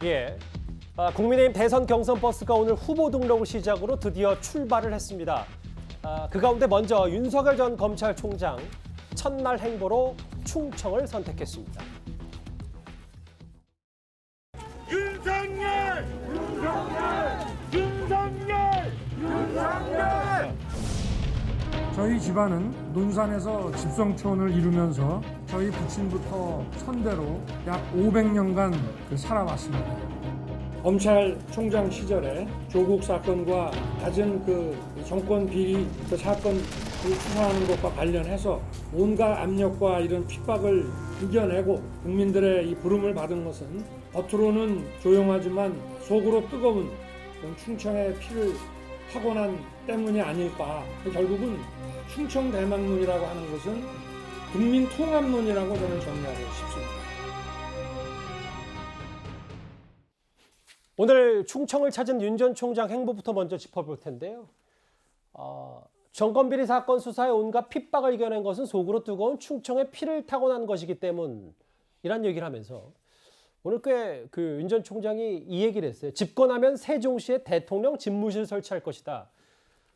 예. 국민의힘 대선 경선 버스가 오늘 후보 등록을 시작으로 드디어 출발을 했습니다. 그 가운데 먼저 윤석열 전 검찰총장 첫날 행보로 충청을 선택했습니다. 윤석열! 윤석열! 윤석열! 윤석열! 저희 집안은 논산에서 집성촌을 이루면서 저희 부친부터 선대로 약 500년간 살아왔습니다. 검찰총장 시절에 조국 사건과 갖은 그 정권 비리 그 사건 수사하는 것과 관련해서 온갖 압력과 이런 핍박을 이겨내고 국민들의 이 부름을 받은 것은 겉으로는 조용하지만 속으로 뜨거운 그런 충청의 피를 타고난 때문이 아닐까. 결국은 충청대망론이라고 하는 것은 국민통합론이라고 저는 정리하고 싶습니다. 오늘 충청을 찾은 윤 전 총장 행보부터 먼저 짚어볼 텐데요. 정권비리 사건 수사에 온갖 핍박을 이겨낸 것은 속으로 뜨거운 충청의 피를 타고난 것이기 때문이란 얘기를 하면서 오늘 꽤 그 윤 전 총장이 이 얘기를 했어요. 집권하면 세종시에 대통령 집무실 설치할 것이다.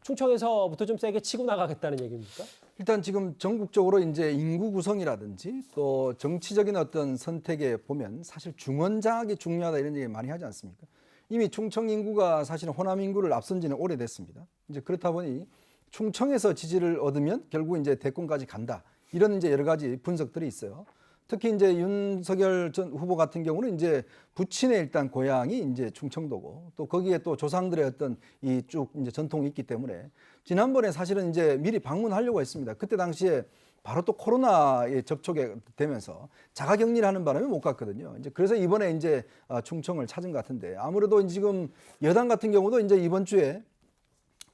충청에서부터 좀 세게 치고 나가겠다는 얘기입니까? 일단 지금 전국적으로 이제 인구 구성이라든지 또 정치적인 어떤 선택에 보면 사실 중원장악이 중요하다 이런 얘기 많이 하지 않습니까? 이미 충청 인구가 사실은 호남 인구를 앞선 지는 오래됐습니다. 이제 그렇다 보니 충청에서 지지를 얻으면 결국 이제 대권까지 간다. 이런 이제 여러 가지 분석들이 있어요. 특히 이제 윤석열 전 후보 같은 경우는 이제 부친의 일단 고향이 이제 충청도고 또 거기에 또 조상들의 어떤 이 쭉 이제 전통이 있기 때문에 지난번에 사실은 이제 미리 방문하려고 했습니다. 그때 당시에 바로 또 코로나에 접촉이 되면서 자가격리를 하는 바람에 못 갔거든요. 이제 그래서 이번에 이제 충청을 찾은 것 같은데 아무래도 지금 여당 같은 경우도 이제 이번 주에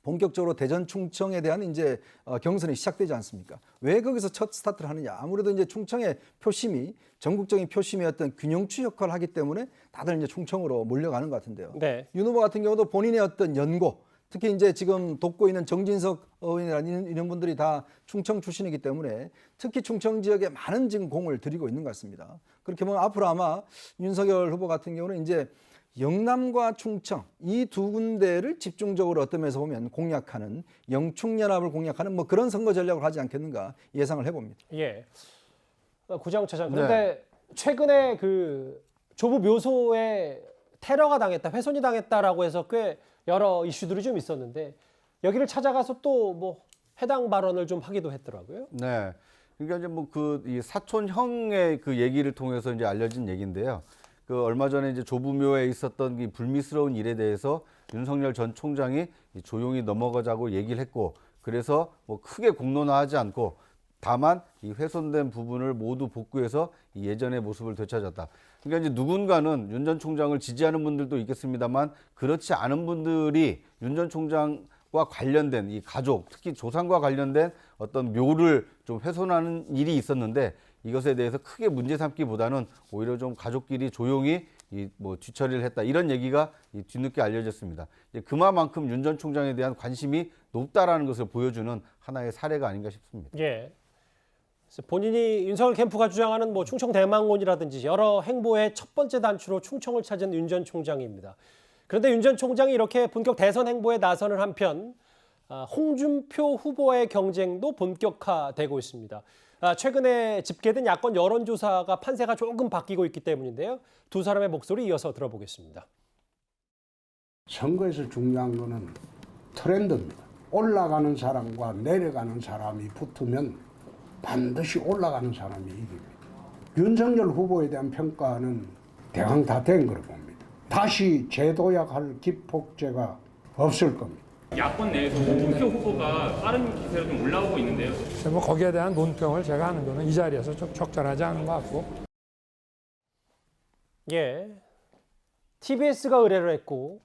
본격적으로 대전 충청에 대한 이제 경선이 시작되지 않습니까? 왜 거기서 첫 스타트를 하느냐? 아무래도 이제 충청의 표심이 전국적인 표심의 어떤 균형추 역할을 하기 때문에 다들 이제 충청으로 몰려가는 것 같은데요. 네. 윤 후보 같은 경우도 본인의 어떤 연고, 특히 이제 지금 돕고 있는 정진석 의원이라는 이런 분들이 다 충청 출신이기 때문에 특히 충청 지역에 많은 지금 공을 들이고 있는 것 같습니다. 그렇게 보면 앞으로 아마 윤석열 후보 같은 경우는 이제 영남과 충청 이 두 군데를 집중적으로 어떤 면에서 보면 공략하는 영충연합을 공략하는 뭐 그런 선거 전략을 하지 않겠는가 예상을 해봅니다. 예. 구자영 차장. 그런데 최근에 그 조부 묘소에 테러가 당했다, 훼손이 당했다라고 해서 꽤 여러 이슈들이 좀 있었는데 여기를 찾아가서 또 뭐 해당 발언을 좀 하기도 했더라고요. 네. 그러니까 이제 뭐 그 이 사촌형의 그 얘기를 통해서 이제 알려진 얘기인데요. 그 얼마 전에 이제 조부묘에 있었던 이 불미스러운 일에 대해서 윤석열 전 총장이 조용히 넘어가자고 얘기를 했고 그래서 뭐 크게 공론화하지 않고 다만 이 훼손된 부분을 모두 복구해서 이 예전의 모습을 되찾았다. 그러니까 이제 누군가는 윤 전 총장을 지지하는 분들도 있겠습니다만 그렇지 않은 분들이 윤 전 총장과 관련된 이 가족, 특히 조상과 관련된 어떤 묘를 좀 훼손하는 일이 있었는데 이것에 대해서 크게 문제 삼기보다는 오히려 좀 가족끼리 조용히 뭐 뒤처리를 했다 이런 얘기가 뒤늦게 알려졌습니다. 그만큼 윤 전 총장에 대한 관심이 높다라는 것을 보여주는 하나의 사례가 아닌가 싶습니다. 예. 그래서 본인이 윤석열 캠프가 주장하는 뭐 충청 대망론이라든지 여러 행보의 첫 번째 단추로 충청을 찾은 윤 전 총장입니다. 그런데 윤 전 총장이 이렇게 본격 대선 행보에 나서는 한편 홍준표 후보의 경쟁도 본격화되고 있습니다. 최근에 집계된 야권 여론조사가 판세가 조금 바뀌고 있기 때문인데요. 두 사람의 목소리 이어서 들어보겠습니다. 선거에서 중요한 거는 트렌드입니다. 올라가는 사람과 내려가는 사람이 붙으면 반드시 올라가는 사람이 이깁니다. 윤석열 후보에 대한 평가는 대강 다 된 거로 봅니다. 다시 재도약할 기폭제가 없을 겁니다. 야권 내에서 홍준표 후보가 빠른 기세로 좀 올라오고 있는데요. 뭐 거기에 대한 논평을 제가 하는 거는 이 자리에서 좀 적절하지 않은 것 같고. 예, TBS가 의뢰를 했고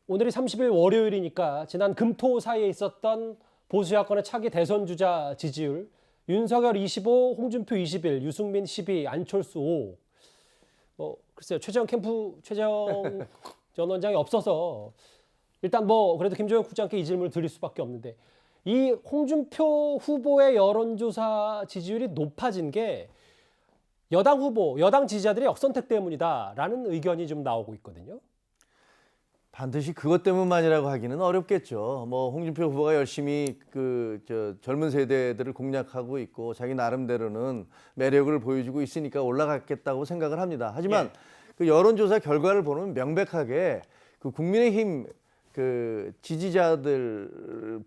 오늘이 30일 월요일이니까 지난 금토 사이에 있었던 보수 야권의 차기 대선 주자 지지율 윤석열 25, 홍준표 21, 유승민 12, 안철수 5. 글쎄요, 최재형 전 원장이 없어서 일단 뭐 그래도 김종현 국장께 이 질문을 드릴 수밖에 없는데 이 홍준표 후보의 여론조사 지지율이 높아진 게 여당 후보, 여당 지지자들의 역선택 때문이다라는 의견이 좀 나오고 있거든요. 반드시 그것 때문만이라고 하기는 어렵겠죠. 뭐 홍준표 후보가 열심히 젊은 세대들을 공략하고 있고 자기 나름대로는 매력을 보여주고 있으니까 올라갔겠다고 생각을 합니다. 하지만 그 여론조사 결과를 보면 명백하게 그 국민의힘 그 지지자들보다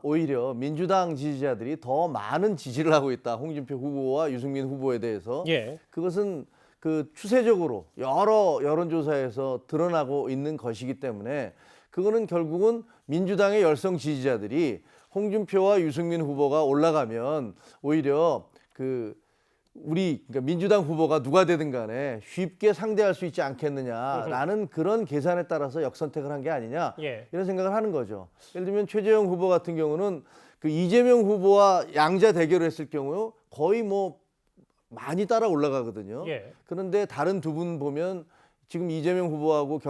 오히려 민주당 지지자들이 더 많은 지지를 하고 있다. 홍준표 후보와 유승민 후보에 대해서. 그것은 그 추세적으로 여러 여론조사에서 드러나고 있는 것이기 때문에 그거는 결국은 민주당의 열성 지지자들이 홍준표와 유승민 후보가 올라가면 오히려 그러니까 민주당 후보가 누가 되든 간에 쉽게 상대할 수 있지 않겠느냐라는 그런 계산에 따라서 역선택을 한 게 아니냐 이런 생각을 하는 거죠. 예를 들면 최재형 후보 같은 경우는 그 이재명 후보와 양자 대결을 했을 경우 거의 뭐 많이 따라 올라가거든요. 그런데 다른 두 분 보면 지금 이재명 후보하고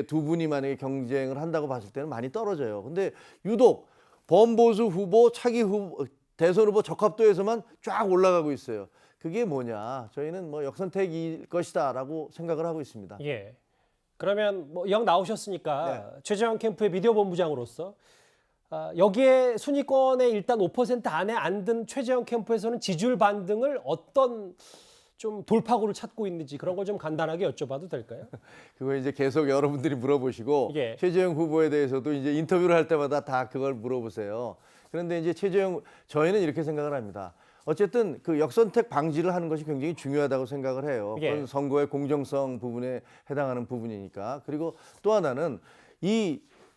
두 분이 만약에 경쟁을 한다고 봤을 때는 많이 떨어져요. 근데 유독 범보수 후보, 차기 후보, 대선 후보 적합도에서만 쫙 올라가고 있어요. 그게 뭐냐? 저희는 뭐 역선택일 것이다라고 생각을 하고 있습니다. 그러면 뭐 이왕 나오셨으니까 최재형 캠프의 미디어 본부장으로서 여기에 순위권에 일단 5% 안에 안 든 최재형 캠프에서는 지지율 반등을 어떤 좀 돌파구를 찾고 있는지 그런 걸 좀 간단하게 여쭤봐도 될까요? 그거 이제 계속 여러분들이 물어보시고 최재형 후보에 대해서도 이제 인터뷰를 할 때마다 다 그걸 물어보세요. 그런데 이제 저희는 이렇게 생각을 합니다. 어쨌든 그 역선택 방지를 하는 것이 굉장히 중요하다고 생각을 해요. 그건 선거의 공정성 부분에 해당하는 부분이니까. 그리고 또 하나는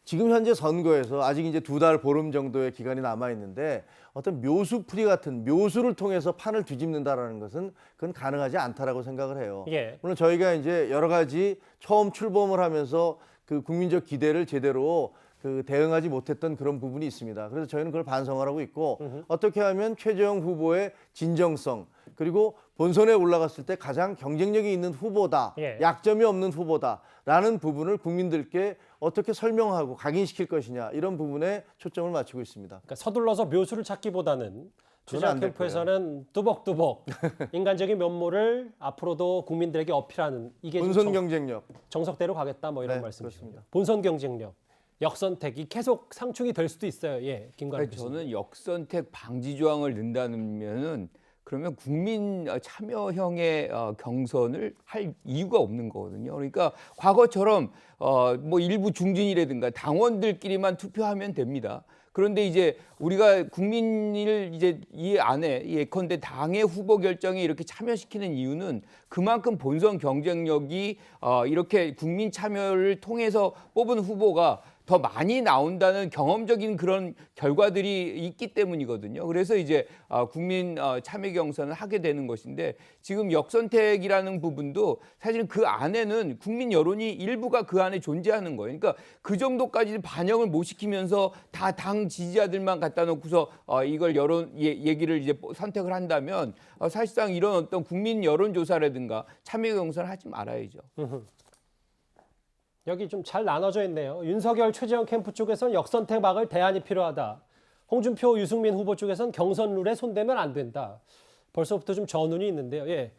지금 현재 선거에서 아직 이제 2달 보름 정도의 기간이 남아 있는데 어떤 묘수풀이 같은 묘수를 통해서 판을 뒤집는다라는 것은 그건 가능하지 않다라고 생각을 해요. 물론 저희가 이제 여러 가지 처음 출범을 하면서 그 국민적 기대를 제대로 대응하지 못했던 그런 부분이 있습니다. 그래서 저희는 그걸 반성을 하고 있고 어떻게 하면 최재형 후보의 진정성 그리고 본선에 올라갔을 때 가장 경쟁력이 있는 후보다, 약점이 없는 후보다라는 부분을 국민들께 어떻게 설명하고 각인시킬 것이냐 이런 부분에 초점을 맞추고 있습니다. 그러니까 서둘러서 묘수를 찾기보다는 최재형 캠프에서는 뚜벅뚜벅 인간적인 면모를 앞으로도 국민들에게 어필하는 이게 본선 경쟁력 정석대로 가겠다 뭐 이런 말씀이십니다. 그렇습니다. 본선 경쟁력. 역선택이 계속 상충이 될 수도 있어요. 김관우 교수님. 저는 역선택 방지 조항을 넣는다면은 그러면 국민 참여형의 경선을 할 이유가 없는 거거든요. 그러니까 과거처럼 뭐 일부 중진이라든가 당원들끼리만 투표하면 됩니다. 그런데 이제 우리가 국민을 이제 이 안에 예컨대 당의 후보 결정에 이렇게 참여시키는 이유는 그만큼 본선 경쟁력이 이렇게 국민 참여를 통해서 뽑은 후보가 더 많이 나온다는 경험적인 그런 결과들이 있기 때문이거든요. 그래서 이제 국민 참여 경선을 하게 되는 것인데 지금 역선택이라는 부분도 사실은 그 안에는 국민 여론이 일부가 그 안에 존재하는 거예요. 그러니까 그 정도까지 반영을 못 시키면서 다 당 지지자들만 갖다 놓고서 이걸 얘기를 이제 선택을 한다면 사실상 이런 어떤 국민 여론조사라든가 참여 경선을 하지 말아야죠. 여기 좀 잘 나눠져 있네요. 윤석열, 최재형 캠프 쪽에서는 역선택 막을 대안이 필요하다. 홍준표, 유승민 후보 쪽에서는 경선 룰에 손대면 안 된다. 벌써부터 좀 전운이 있는데요.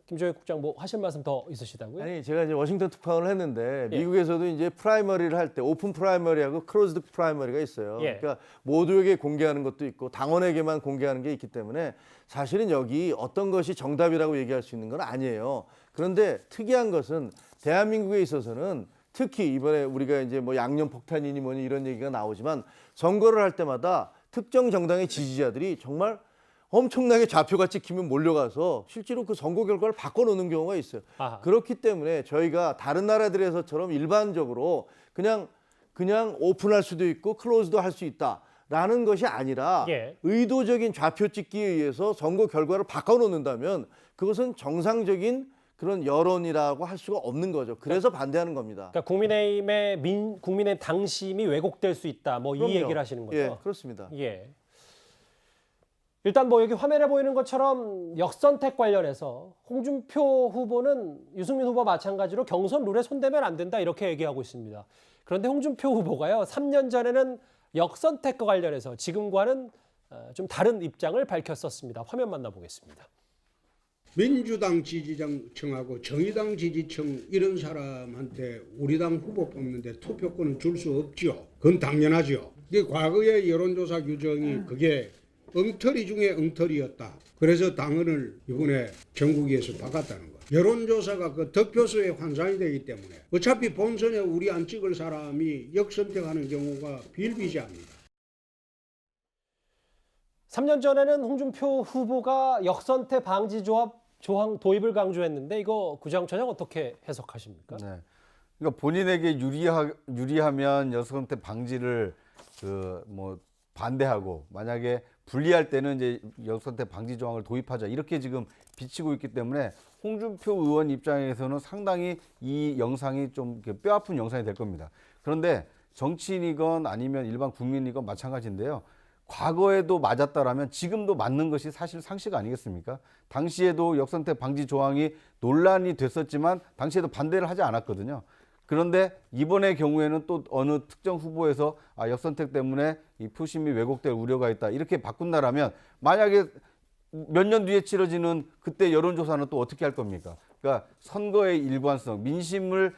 김종혁 국장 뭐 하실 말씀 더 있으시다고요? 아니 제가 이제 워싱턴 특파원을 했는데 미국에서도 이제 프라이머리를 할 때 오픈 프라이머리하고 클로즈드 프라이머리가 있어요. 그러니까 모두에게 공개하는 것도 있고 당원에게만 공개하는 게 있기 때문에 사실은 여기 어떤 것이 정답이라고 얘기할 수 있는 건 아니에요. 그런데 특이한 것은 대한민국에 있어서는 특히 이번에 우리가 이제 뭐 양념 폭탄이니 뭐니 이런 얘기가 나오지만 선거를 할 때마다 특정 정당의 지지자들이 정말 엄청나게 좌표가 찍히면 몰려가서 실제로 그 선거 결과를 바꿔놓는 경우가 있어요. 그렇기 때문에 저희가 다른 나라들에서처럼 일반적으로 그냥 오픈할 수도 있고 클로즈도 할 수 있다라는 것이 아니라 의도적인 좌표 찍기에 의해서 선거 결과를 바꿔놓는다면 그것은 정상적인 그런 여론이라고 할 수가 없는 거죠. 그래서 반대하는 겁니다. 그러니까 국민의 당심이 왜곡될 수 있다. 뭐 이 얘기를 하시는 거죠. 그렇습니다. 일단 뭐 여기 화면에 보이는 것처럼 역선택 관련해서 홍준표 후보는 유승민 후보와 마찬가지로 경선 룰에 손대면 안 된다 이렇게 얘기하고 있습니다. 그런데 홍준표 후보가요 3년 전에는 역선택과 관련해서 지금과는 좀 다른 입장을 밝혔었습니다. 화면 만나보겠습니다. 민주당 지지층하고 정의당 지지층 이런 사람한테 우리 당 후보 뽑는데 투표권을 줄 수 없죠. 그건 당연하죠. 이게 과거의 여론조사 규정이 그게 엉터리 중에 엉터리였다. 그래서 당헌을 이번에 전국위에서 바꿨다는 거예요. 여론조사가 그 득표수에 환산이 되기 때문에 어차피 본선에 우리 안 찍을 사람이 역선택하는 경우가 비일비재합니다. 3년 전에는 홍준표 후보가 역선택 방지 조항 도입을 강조했는데 이거 구장처장 어떻게 해석하십니까? 네. 그러니까 본인에게 유리하면 역선택 방지를 반대하고 만약에 불리할 때는 이제 역선택 방지 조항을 도입하자 이렇게 지금 비치고 있기 때문에 홍준표 의원 입장에서는 상당히 이 영상이 좀 뼈아픈 영상이 될 겁니다. 그런데 정치인이건 아니면 일반 국민이건 마찬가지인데요. 과거에도 맞았다라면 지금도 맞는 것이 사실 상식 아니겠습니까? 당시에도 역선택 방지 조항이 논란이 됐었지만 당시에도 반대를 하지 않았거든요. 그런데 이번의 경우에는 또 어느 특정 후보에서 역선택 때문에 이 표심이 왜곡될 우려가 있다 이렇게 바꾼다라면 만약에 몇 년 뒤에 치러지는 그때 여론조사는 또 어떻게 할 겁니까? 그러니까 선거의 일관성, 민심을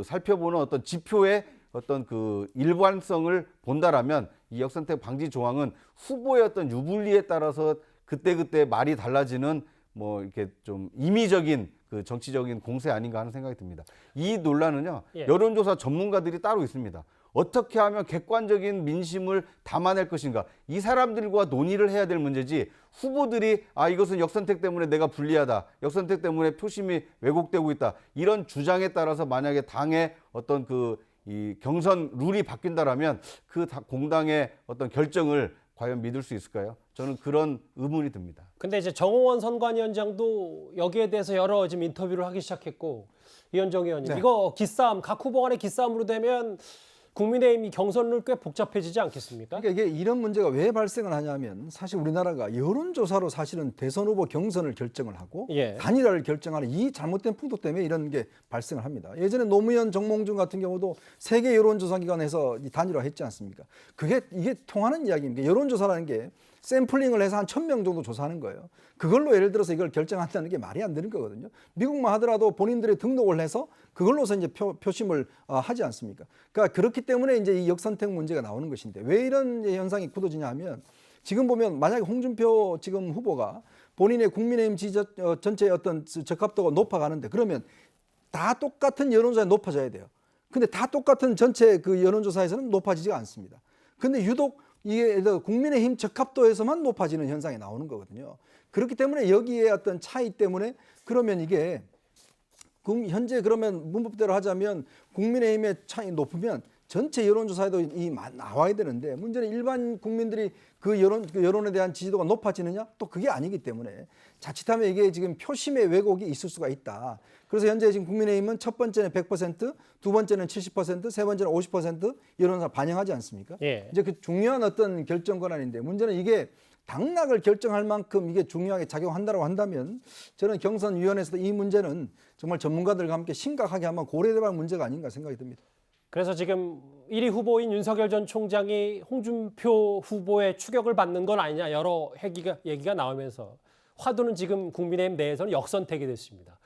살펴보는 어떤 지표의 어떤 그 일관성을 본다라면 이 역선택 방지 조항은 후보의 어떤 유불리에 따라서 그때 말이 달라지는 이렇게 좀 임의적인 그 정치적인 공세 아닌가 하는 생각이 듭니다. 이 논란은요, 여론조사 전문가들이 따로 있습니다. 어떻게 하면 객관적인 민심을 담아낼 것인가. 이 사람들과 논의를 해야 될 문제지 후보들이 이것은 역선택 때문에 내가 불리하다. 역선택 때문에 표심이 왜곡되고 있다. 이런 주장에 따라서 만약에 당의 어떤 이 경선 룰이 바뀐다라면 그 공당의 어떤 결정을 과연 믿을 수 있을까요? 저는 그런 의문이 듭니다. 근데 이제 정호원 선관위원장도 여기에 대해서 여러 지금 인터뷰를 하기 시작했고 이현정 의원님 이거 기싸움 각 후보 간의 기싸움으로 되면 국민의힘 경선룰 꽤 복잡해지지 않겠습니까? 그러니까 이게 이런 문제가 왜 발생을 하냐면 사실 우리나라가 여론조사로 사실은 대선 후보 경선을 결정을 하고 단일화를 결정하는 이 잘못된 풍토 때문에 이런 게 발생을 합니다. 예전에 노무현, 정몽준 같은 경우도 세계 여론조사 기관에서 단일화했지 않습니까? 이게 통하는 이야기입니다. 여론조사라는 게 샘플링을 해서 한 1,000명 정도 조사하는 거예요. 그걸로 예를 들어서 이걸 결정한다는 게 말이 안 되는 거거든요. 미국만 하더라도 본인들이 등록을 해서 그걸로서 이제 표심을 하지 않습니까? 그러니까 그렇기 때문에 이제 이 역선택 문제가 나오는 것인데 왜 이런 현상이 굳어지냐 하면 지금 보면 만약에 홍준표 지금 후보가 본인의 국민의힘 지지 전체의 어떤 적합도가 높아가는데 그러면 다 똑같은 여론조사에 높아져야 돼요. 근데 다 똑같은 전체 그 여론조사에서는 높아지지가 않습니다. 근데 유독 이게 국민의힘 적합도에서만 높아지는 현상이 나오는 거거든요. 그렇기 때문에 여기에 어떤 차이 때문에 그러면 이게 현재 그러면 문법대로 하자면 국민의힘의 차이 높으면 전체 여론조사에도 나와야 되는데 문제는 일반 국민들이 그 여론에 대한 지지도가 높아지느냐? 또 그게 아니기 때문에 자칫하면 이게 지금 표심의 왜곡이 있을 수가 있다. 그래서 현재 지금 국민의힘은 첫 번째는 100%, 두 번째는 70%, 세 번째는 50% 여론조사 반영하지 않습니까? 이제 그 중요한 어떤 결정 권한인데 문제는 이게 당락을 결정할 만큼 이게 중요하게 작용한다고 한다면 저는 경선위원회에서도 이 문제는 정말 전문가들과 함께 심각하게 한번 고려해야 할 문제가 아닌가 생각이 듭니다. 그래서 지금 1위 후보인 윤석열 전 총장이 홍준표 후보의 추격을 받는 건 아니냐 여러 얘기가 나오면서 화두는 지금 국민의힘 내에서는 역선택이 됐습니다.